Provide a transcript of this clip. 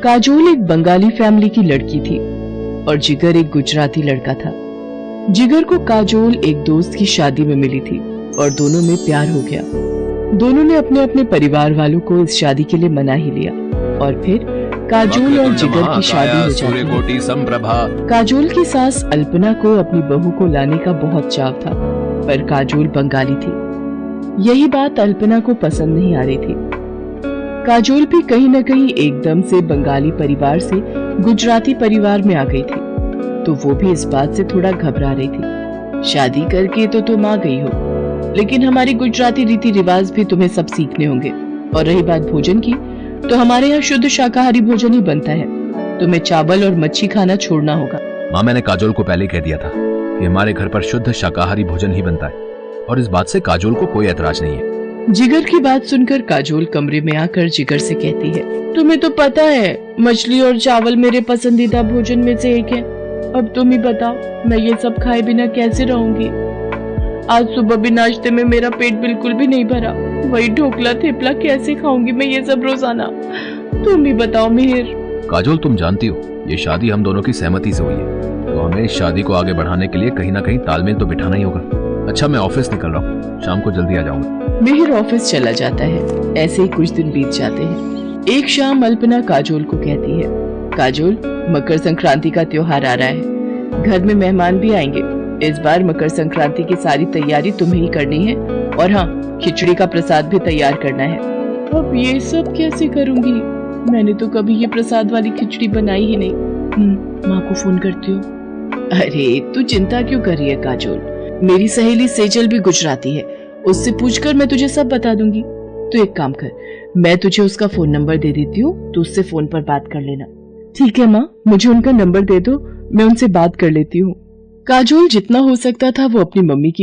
काजोल एक बंगाली फैमिली की लड़की थी और जिगर एक गुजराती लड़का था। जिगर को काजोल एक दोस्त की शादी में मिली थी और दोनों में प्यार हो गया। दोनों ने अपने अपने परिवार वालों को इस शादी के लिए मना ही लिया और फिर काजोल और जिगर की शादी हो जाती है। काजोल की सास अल्पना को अपनी बहू को लाने का बहुत चाव था, पर काजोल बंगाली थी। यही बात अल्पना को पसंद नहीं आ रही थी। काजोल भी कहीं न कहीं एकदम से बंगाली परिवार से गुजराती परिवार में आ गई थी, तो वो भी इस बात से थोड़ा घबरा रही थी। शादी करके तो तुम आ गई हो, लेकिन हमारी गुजराती रीति रिवाज भी तुम्हें सब सीखने होंगे। और रही बात भोजन की, तो हमारे यहाँ शुद्ध शाकाहारी भोजन ही बनता है। तुम्हें चावल और मच्छी खाना छोड़ना होगा। माँ, मैंने काजोल को पहले कह दिया था कि हमारे घर पर शुद्ध शाकाहारी भोजन ही बनता है और इस बात से काजोल को कोई ऐतराज नहीं है। जिगर की बात सुनकर काजोल कमरे में आकर जिगर से कहती है, तुम्हें तो पता है मछली और चावल मेरे पसंदीदा भोजन में से एक है। अब तुम ही बताओ, मैं ये सब खाए बिना कैसे रहूंगी? आज सुबह भी नाश्ते में मेरा पेट बिल्कुल भी नहीं भरा, वही ढोकला थेपला कैसे खाऊंगी मैं ये सब रोजाना? तुम ही बताओ मिहिर। काजोल, तुम जानती हो ये शादी हम दोनों की सहमति से हुई है, तो हमें इस शादी को आगे बढ़ाने के लिए कहीं ना कहीं तालमेल तो बिठाना ही होगा। अच्छा, मैं ऑफिस निकल रहा हूँ, शाम को जल्दी आ जाऊंगा। मिहिर ऑफिस चला जाता है। ऐसे ही कुछ दिन बीत जाते हैं। एक शाम अल्पना काजोल को कहती है, काजोल, मकर संक्रांति का त्योहार आ रहा है, घर में मेहमान भी आएंगे। इस बार मकर संक्रांति की सारी तैयारी तुम्हें ही करनी है और हाँ, खिचड़ी का प्रसाद भी तैयार करना है। अब ये सब कैसे करूंगी? मैंने तो कभी ये प्रसाद वाली खिचड़ी बनाई ही नहीं। माँ को फोन करती हूँ। अरे तू चिंता क्यों कर रही है काजोल, मेरी सहेली सेजल भी गुजराती है, उससे पूछकर मैं तुझे सब बता दूंगी। तो एक काम कर, मैं तुझे उसका फोन नंबर दे देती हूँ, तू उससे फोन पर बात कर लेना। ठीक है माँ, मुझे उनका नंबर दे दो, मैं उनसे बात कर लेती हूँ। काजोल जितना हो सकता था वो अपनी मम्मी की